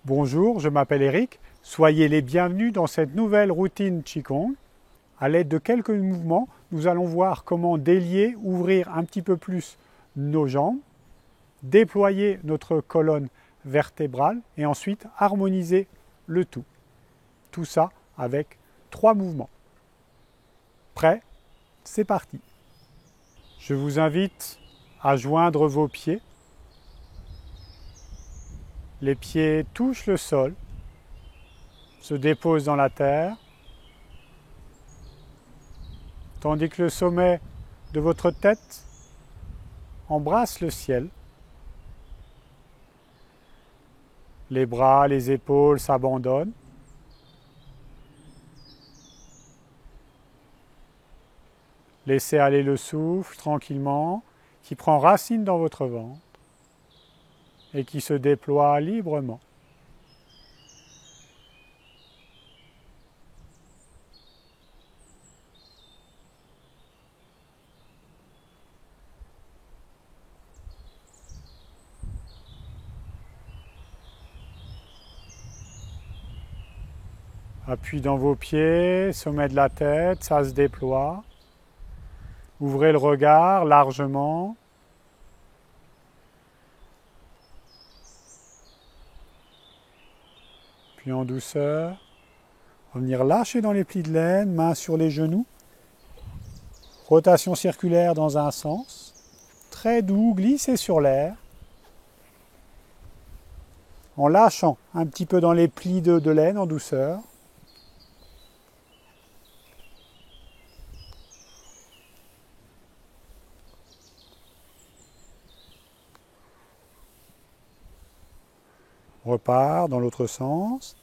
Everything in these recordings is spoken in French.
Bonjour, je m'appelle Eric. Soyez les bienvenus dans cette nouvelle routine Qigong. À l'aide de quelques mouvements, nous allons voir comment délier, ouvrir un petit peu plus nos jambes, déployer notre colonne vertébrale et ensuite harmoniser le tout. Tout ça avec 3 mouvements. Prêt? C'est parti. Je vous invite à joindre vos pieds. Les pieds touchent le sol, se déposent dans la terre, tandis que le sommet de votre tête embrasse le ciel. Les bras, les épaules s'abandonnent. Laissez aller le souffle tranquillement qui prend racine dans votre ventre et qui se déploie librement. Appui dans vos pieds, sommet de la tête, ça se déploie. Ouvrez le regard largement. Puis en douceur, revenir lâcher dans les plis de laine, mains sur les genoux. Rotation circulaire dans un sens. Très doux, glissez sur l'air. En lâchant un petit peu dans les plis de laine en douceur. On repart dans l'autre sens.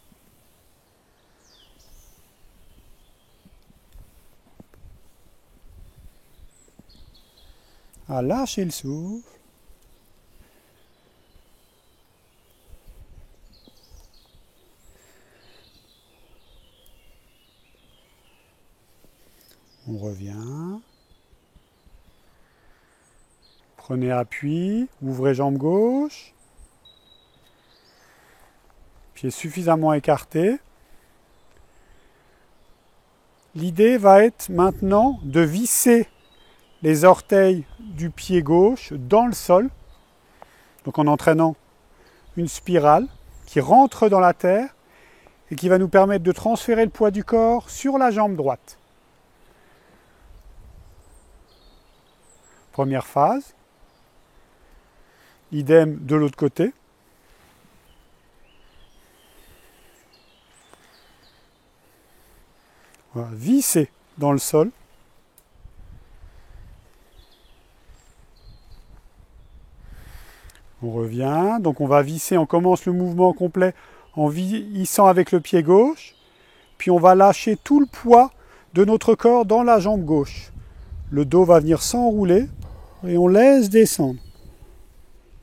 À lâcher le souffle. On revient. Prenez appui, ouvrez jambe gauche. Pied suffisamment écarté. L'idée va être maintenant de visser les orteils du pied gauche dans le sol, donc en entraînant une spirale qui rentre dans la terre et qui va nous permettre de transférer le poids du corps sur la jambe droite. Première phase. Idem de l'autre côté. Voilà, visser dans le sol. On revient, donc on va visser, on commence le mouvement complet en vissant avec le pied gauche, puis on va lâcher tout le poids de notre corps dans la jambe gauche. Le dos va venir s'enrouler et on laisse descendre.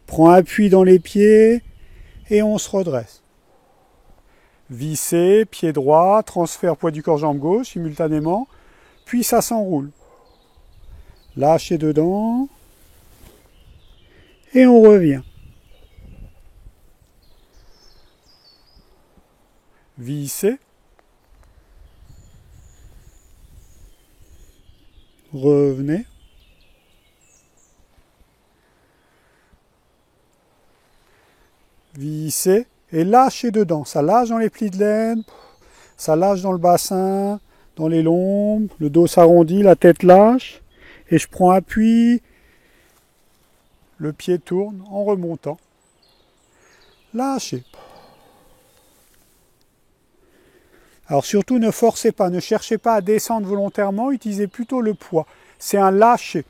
Prends appui dans les pieds et on se redresse. Visser, pied droit, transfert poids du corps jambe gauche simultanément, puis ça s'enroule. Lâchez dedans et on revient. Vissez. Revenez. Vissez et lâchez dedans. Ça lâche dans les plis de laine, ça lâche dans le bassin, dans les lombes, le dos s'arrondit, la tête lâche. Et je prends appui, le pied tourne en remontant. Lâchez. Alors surtout ne forcez pas, ne cherchez pas à descendre volontairement, utilisez plutôt le poids. C'est un lâcher.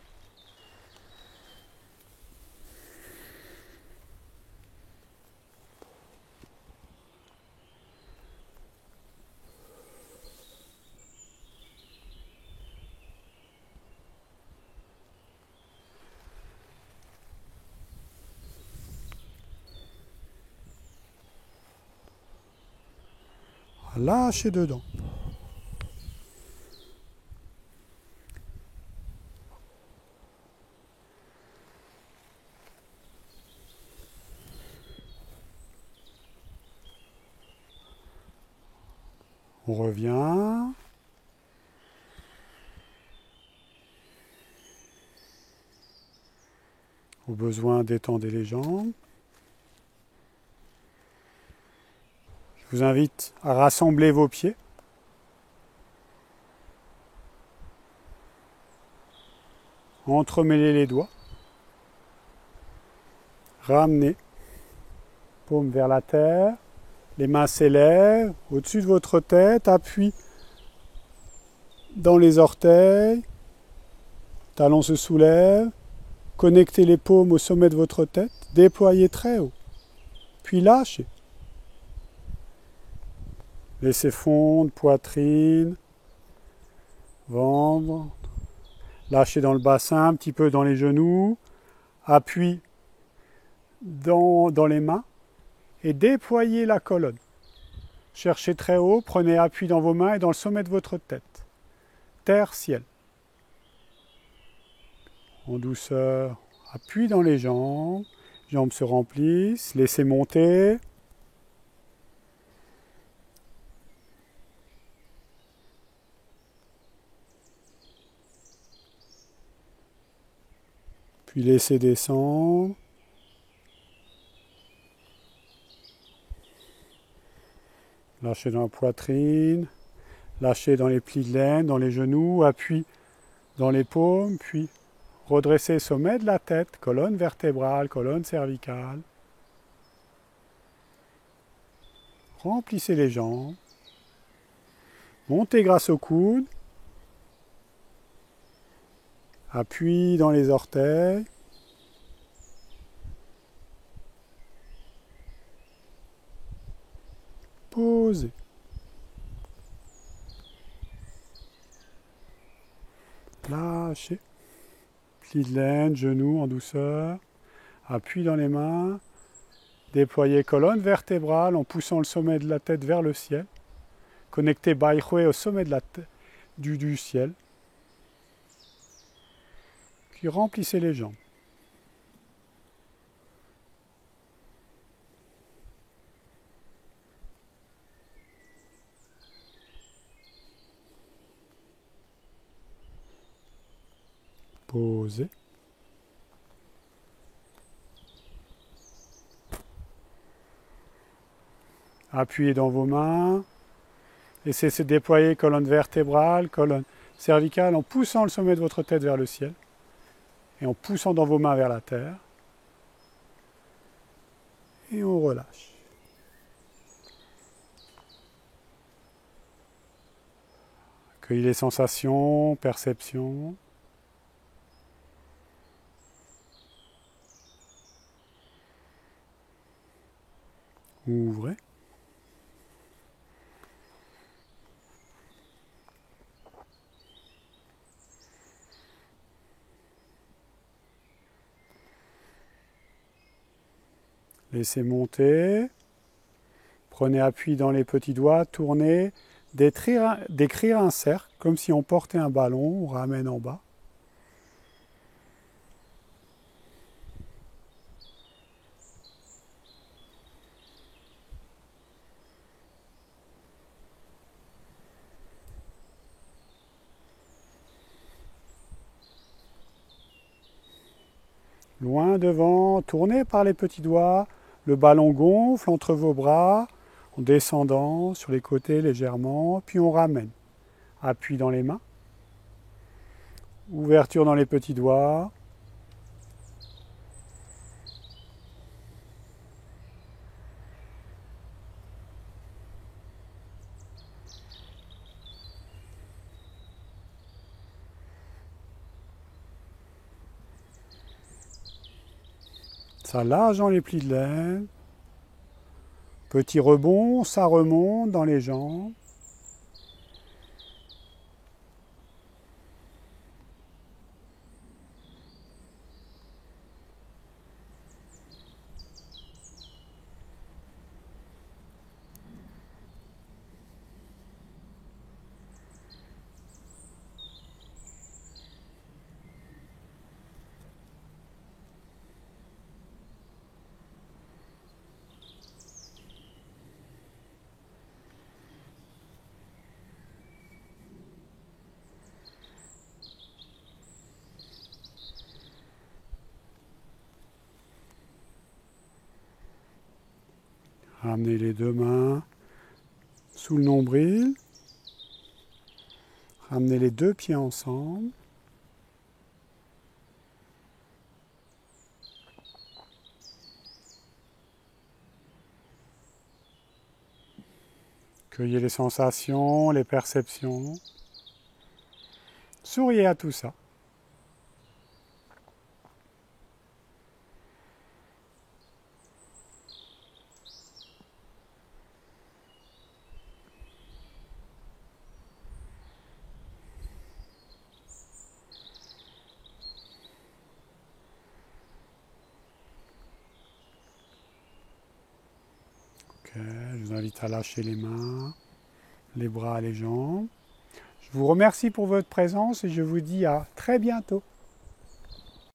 Lâchez dedans. On revient. Au besoin, détendez les jambes. Je vous invite à rassembler vos pieds. Entremêlez les doigts. Ramenez. Paume vers la terre. Les mains s'élèvent au-dessus de votre tête. Appui dans les orteils. Talons se soulèvent. Connectez les paumes au sommet de votre tête. Déployez très haut. Puis lâchez. Laissez fondre, poitrine, ventre. Lâchez dans le bassin, un petit peu dans les genoux. Appui dans les mains. Et déployez la colonne. Cherchez très haut, prenez appui dans vos mains et dans le sommet de votre tête. Terre, ciel. En douceur, appui dans les jambes. Jambes se remplissent. Laissez monter. Puis laissez descendre. Lâchez dans la poitrine, lâchez dans les plis de laine, dans les genoux, appui dans les paumes, puis redressez sommet de la tête, colonne vertébrale, colonne cervicale. Remplissez les jambes. Montez grâce au coude. Appui dans les orteils. Posez. Lâchez. Pli de laine, genoux en douceur. Appui dans les mains. Déployez colonne vertébrale en poussant le sommet de la tête vers le ciel. Connectez Baihui au sommet de la tête, du ciel. Puis remplissez les jambes. Posez. Appuyez dans vos mains. Laissez se déployer colonne vertébrale, colonne cervicale en poussant le sommet de votre tête vers le ciel et en poussant dans vos mains vers la terre. Et on relâche. Accueillez les sensations, perceptions. Ouvrez. Laissez monter. Prenez appui dans les petits doigts, tournez. D'écrire un cercle, comme si on portait un ballon, on ramène en bas. Loin devant, tournez par les petits doigts, le ballon gonfle entre vos bras, en descendant sur les côtés légèrement, puis on ramène. Appui dans les mains, ouverture dans les petits doigts. Ça lâche dans les plis de laine. Petit rebond, ça remonte dans les jambes. Ramenez les deux mains sous le nombril. Ramenez les deux pieds ensemble. Cueillez les sensations, les perceptions. Souriez à tout ça. Je vous invite à lâcher les mains, les bras, les jambes. Je vous remercie pour votre présence et je vous dis à très bientôt.